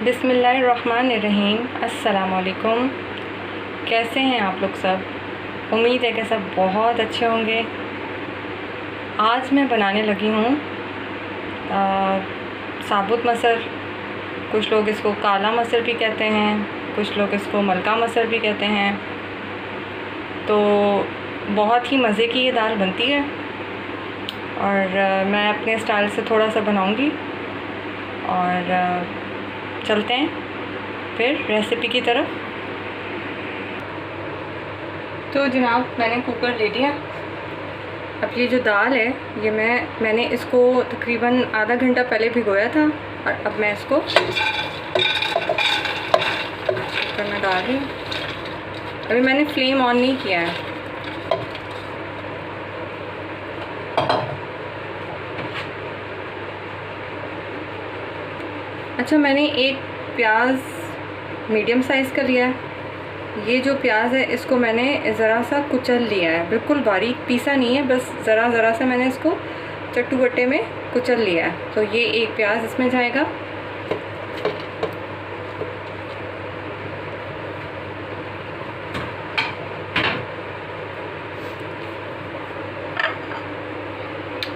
बिस्मिल्लाहिर्रहमानिर्रहीम। अस्सलामुअलैकुम। कैसे हैं आप लोग सब? उम्मीद है कि सब बहुत अच्छे होंगे। आज मैं बनाने लगी हूँ साबुत मसर। कुछ लोग इसको काला मसर भी कहते हैं, कुछ लोग इसको मलका मसर भी कहते हैं। तो बहुत ही मज़े की ये दाल बनती है और मैं अपने स्टाइल से थोड़ा सा बनाऊँगी और चलते हैं फिर रेसिपी की तरफ। तो जनाब मैंने कुकर ले लिया। अब ये जो दाल है ये मैंने इसको तकरीबन आधा घंटा पहले भिगोया था और अब मैं इसको कुकर में डाल रही हूँ। अभी मैंने फ्लेम ऑन नहीं किया है। अच्छा, मैंने एक प्याज मीडियम साइज़ का लिया है। ये जो प्याज है इसको मैंने ज़रा सा कुचल लिया है, बिल्कुल बारीक पीसा नहीं है, बस ज़रा सा मैंने इसको चट्टू बट्टे में कुचल लिया है। तो ये एक प्याज इसमें जाएगा।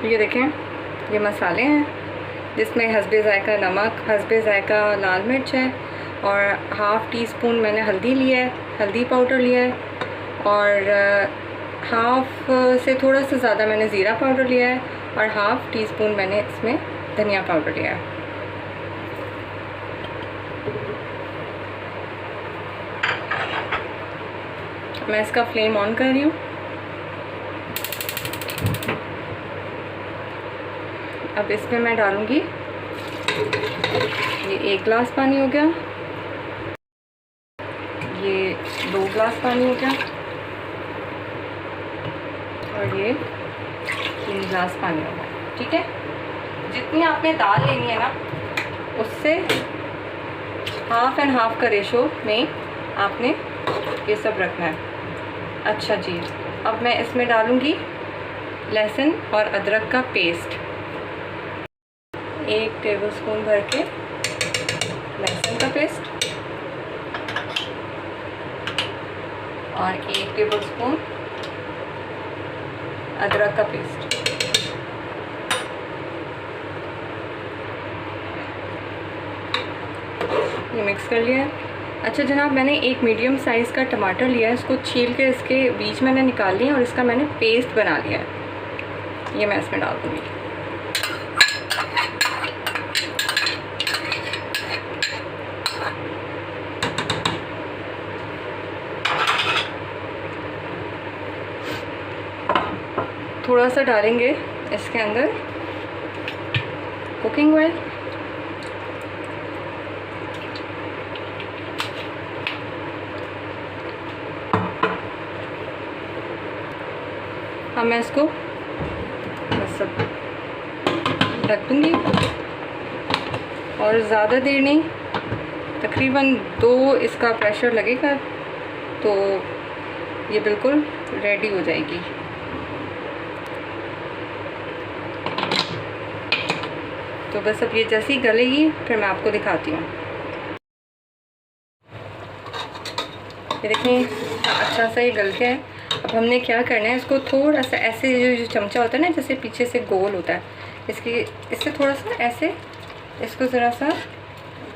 ये देखें, ये मसाले हैं जिसमें हस्बे ज़ायका नमक, हस्बे ज़ायका लाल मिर्च है और हाफ़ टी स्पून मैंने हल्दी लिया है, हल्दी पाउडर लिया है और हाफ़ से थोड़ा सा ज़्यादा मैंने ज़ीरा पाउडर लिया है और हाफ़ टी स्पून मैंने इसमें धनिया पाउडर लिया है। मैं इसका फ्लेम ऑन कर रही हूँ। अब इसमें मैं डालूँगी, ये 1 गिलास पानी हो गया, ये 2 गिलास पानी हो गया और ये 3 गिलास पानी हो गया। ठीक है, जितनी आपने दाल लेनी है ना उससे हाफ़ एंड हाफ़ का रेशो में आपने ये सब रखना है। अच्छा जी, अब मैं इसमें डालूँगी लहसुन और अदरक का पेस्ट। 1 टेबलस्पून भर के लहसुन का पेस्ट और 1 टेबलस्पून अदरक का पेस्ट। ये मिक्स कर लिया है। अच्छा जनाब, मैंने एक मीडियम साइज़ का टमाटर लिया है, इसको छील के इसके बीज मैंने निकाल लिया और इसका मैंने पेस्ट बना लिया है। ये मैं इसमें डाल दूँगी। थोड़ा सा डालेंगे इसके अंदर कुकिंग ऑयल, अब मैं इसको बस सब ढक दूँगी और ज़्यादा देर नहीं, तकरीबन 2 इसका प्रेशर लगेगा तो ये बिल्कुल रेडी हो जाएगी। तो बस अब ये जैसे ही गलेगी फिर मैं आपको दिखाती हूँ। ये देखें, अच्छा सा ये गल गया है। अब हमने क्या करना है, इसको थोड़ा सा ऐसे जो चमचा होता है ना, जैसे पीछे से गोल होता है, इससे थोड़ा सा ऐसे इसको ज़रा सा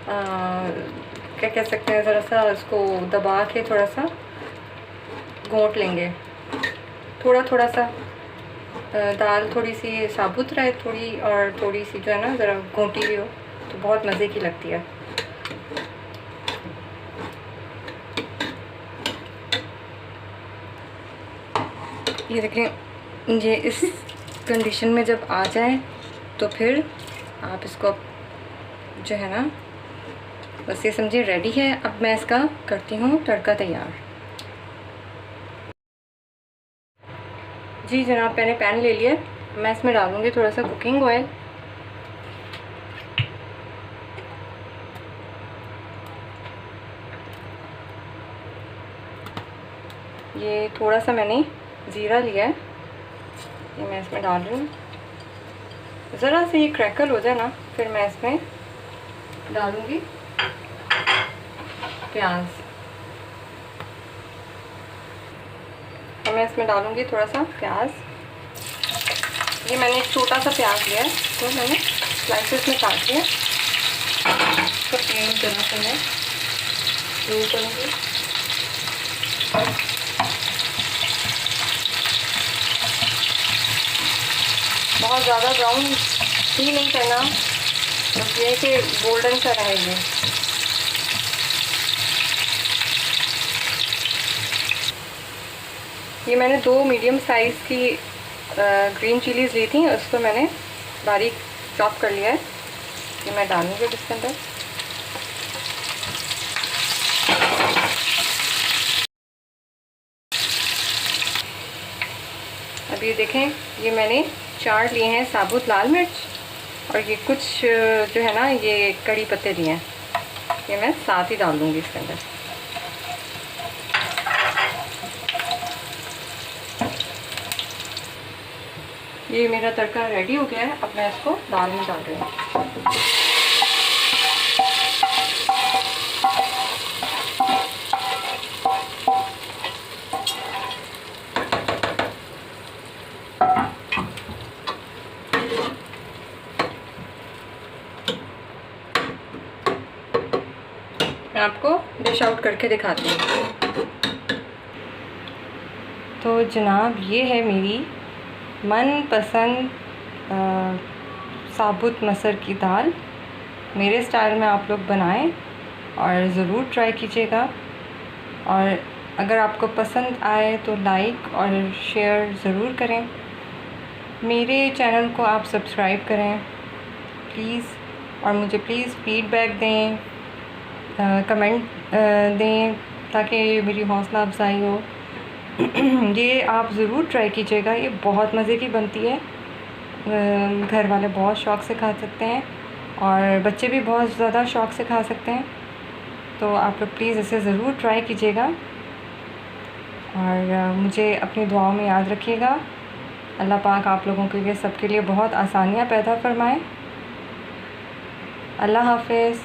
क्या कह सकते हैं, ज़रा सा इसको दबा के थोड़ा सा घोंट लेंगे। थोड़ा सा दाल थोड़ी सी साबुत रहे थोड़ी, और थोड़ी सी जो है ना ज़रा घोंटी भी हो तो बहुत मज़े की लगती है। ये देखें, ये इस कंडीशन में जब आ जाए तो फिर आप इसको जो है ना बस ये समझिए रेडी है। अब मैं इसका करती हूँ तड़का तैयार। जी जनाब, मैंने पैन ले लिया, मैं इसमें डालूँगी थोड़ा सा कुकिंग ऑयल। ये थोड़ा सा मैंने ज़ीरा लिया है, ये मैं इसमें डाल रही हूँ। ज़रा से ये क्रैकल हो जाए ना फिर मैं इसमें डालूँगी प्याज, और मैं इसमें डालूँगी थोड़ा सा प्याज। ये मैंने एक छोटा सा प्याज लिया है, तो मैंने स्लाइसेस में काट लिया। तो फ्लेम जरा सा मैं लो करूँगी। बहुत ज़्यादा ब्राउन भी नहीं करना, बस ये कि गोल्डन सा रहेगा। ये मैंने 2 मीडियम साइज़ की ग्रीन चिलीज़ ली थी, उसको मैंने बारीक चॉप कर लिया है। ये मैं डालूँगी इसके अंदर। अब ये देखें, ये मैंने 4 लिए हैं साबुत लाल मिर्च, और ये कुछ जो है ना ये कड़ी पत्ते लिए हैं, ये मैं साथ ही डाल दूँगी इसके अंदर। ये मेरा तड़का रेडी हो गया है, अब मैं इसको दाल में डाल रही हूँ। मैं आपको डिश आउट करके दिखाती हूँ। तो जनाब, ये है मेरी मनपसंद साबुत मसर की दाल। मेरे स्टाइल में आप लोग बनाएं और ज़रूर ट्राई कीजिएगा, और अगर आपको पसंद आए तो लाइक और शेयर ज़रूर करें। मेरे चैनल को आप सब्सक्राइब करें प्लीज़, और मुझे प्लीज़ फ़ीडबैक दें, कमेंट दें, ताकि मेरी हौसला अफजाई हो। ये आप ज़रूर ट्राई कीजिएगा, ये बहुत मज़े की बनती है। घर वाले बहुत शौक़ से खा सकते हैं, और बच्चे भी बहुत ज़्यादा शौक़ से खा सकते हैं। तो आप लोग प्लीज़ इसे ज़रूर ट्राई कीजिएगा, और मुझे अपनी दुआओं में याद रखिएगा। अल्लाह पाक आप लोगों के लिए, सबके लिए बहुत आसानियाँ पैदा फरमाए। अल्लाह हाफ़िज़।